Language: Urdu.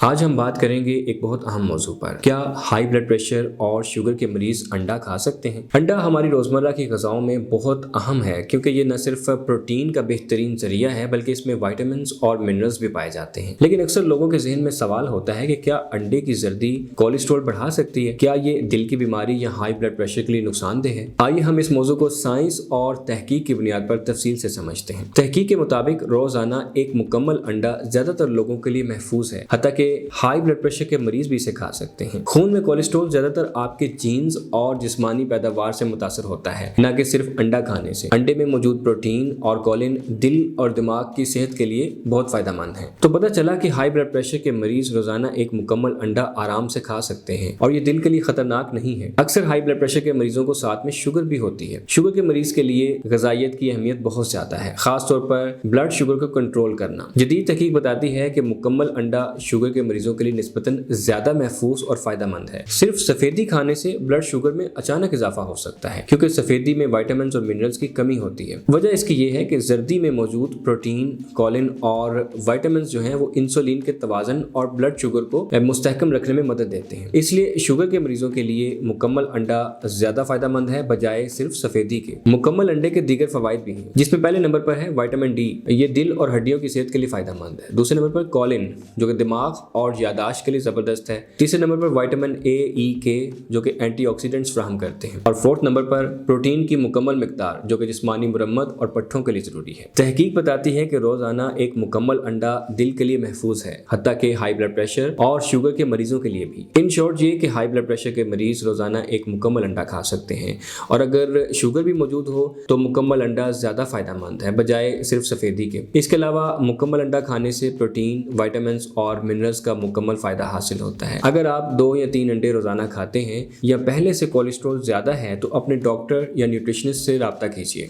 آج ہم بات کریں گے ایک بہت اہم موضوع پر۔ کیا ہائی بلڈ پریشر اور شوگر کے مریض انڈا کھا سکتے ہیں؟ انڈا ہماری روزمرہ کی غذاؤں میں بہت اہم ہے کیونکہ یہ نہ صرف پروٹین کا بہترین ذریعہ ہے بلکہ اس میں وائٹامنز اور منرلز بھی پائے جاتے ہیں۔ لیکن اکثر لوگوں کے ذہن میں سوال ہوتا ہے کہ کیا انڈے کی زردی کولیسٹرول بڑھا سکتی ہے؟ کیا یہ دل کی بیماری یا ہائی بلڈ پریشر کے لیے نقصان دہ ہے؟ آئیے ہم اس موضوع کو سائنس اور تحقیق کی بنیاد پر تفصیل سے سمجھتے ہیں۔ تحقیق کے مطابق روزانہ ایک مکمل انڈا زیادہ تر لوگوں کے لیے محفوظ ہے، حتیٰ کہ ہائی بلڈ پریشر کے مریض بھی اسے کھا سکتے ہیں۔ خون میں کولیسٹرول زیادہ تر آپ کے جینز اور جسمانی پیداوار سے متاثر ہوتا ہے، نہ کہ صرف انڈا کھانے سے۔ انڈے میں موجود پروٹین اور کولن دل اور دماغ کی صحت کے لیے بہت فائدہ مند ہے۔ تو پتہ چلا کہ ہائی بلڈ پریشر کے مریض روزانہ ایک مکمل انڈا آرام سے کھا سکتے ہیں اور یہ دل کے لیے خطرناک نہیں ہے۔ اکثر ہائی بلڈ پریشر کے مریضوں کو ساتھ میں شوگر بھی ہوتی ہے۔ شوگر کے مریض کے لیے غذائیت کی اہمیت بہت زیادہ ہے، خاص طور پر بلڈ شوگر کو کنٹرول کرنا۔ جدید تحقیق بتاتی ہے کہ مکمل انڈا شوگر کے مریضوں کے لیے نسبتاً زیادہ محفوظ اور فائدہ مند ہے۔ صرف سفیدی کھانے سے بلڈ شوگر میں اچانک اضافہ ہو سکتا ہے کیونکہ سفیدی میں وائٹامنز اور منرلز کی کمی ہوتی ہے۔ وجہ اس کی یہ ہے کہ زردی میں موجود پروٹین، کولن اور وائٹامنز جو ہیں وہ انسولین کے توازن اور بلڈ شوگر کو مستحکم رکھنے میں مدد دیتے ہیں۔ اس لیے شوگر کے مریضوں کے لیے مکمل انڈا زیادہ فائدہ مند ہے بجائے صرف سفیدی کے۔ مکمل انڈے کے دیگر فوائد بھی ہیں، جس میں پہلے نمبر پر ہے وائٹامن ڈی، یہ دل اور ہڈیوں کی صحت کے لیے فائدہ مند ہے۔ دوسرے نمبر پر کولن جو کہ دماغ اور یادداشت کے لیے زبردست ہے۔ تیسرے نمبر پر وائٹامن اے، ای، کے جو کہ اینٹی آکسیڈنٹس فراہم کرتے ہیں، اور فورتھ نمبر پر پروٹین کی مکمل مقدار جو کہ جسمانی مرمت اور پٹھوں کے لیے ضروری ہے۔ تحقیق بتاتی ہے کہ روزانہ ایک مکمل انڈا دل کے لیے محفوظ ہے، حتیٰ کہ ہائی بلڈ پریشر اور شوگر کے مریضوں کے لیے بھی۔ ان شارٹ یہ کہ ہائی بلڈ پریشر کے مریض روزانہ ایک مکمل انڈا کھا سکتے ہیں، اور اگر شوگر بھی موجود ہو تو مکمل انڈا زیادہ فائدہ مند ہے بجائے صرف سفیدی کے۔ اس کے علاوہ مکمل انڈا کھانے سے پروٹین، وائٹامنز اور منرلز کا مکمل فائدہ حاصل ہوتا ہے۔ اگر آپ 2 یا 3 انڈے روزانہ کھاتے ہیں یا پہلے سے کولیسٹرول زیادہ ہے تو اپنے ڈاکٹر یا نیوٹریشنسٹ سے رابطہ کیجیے۔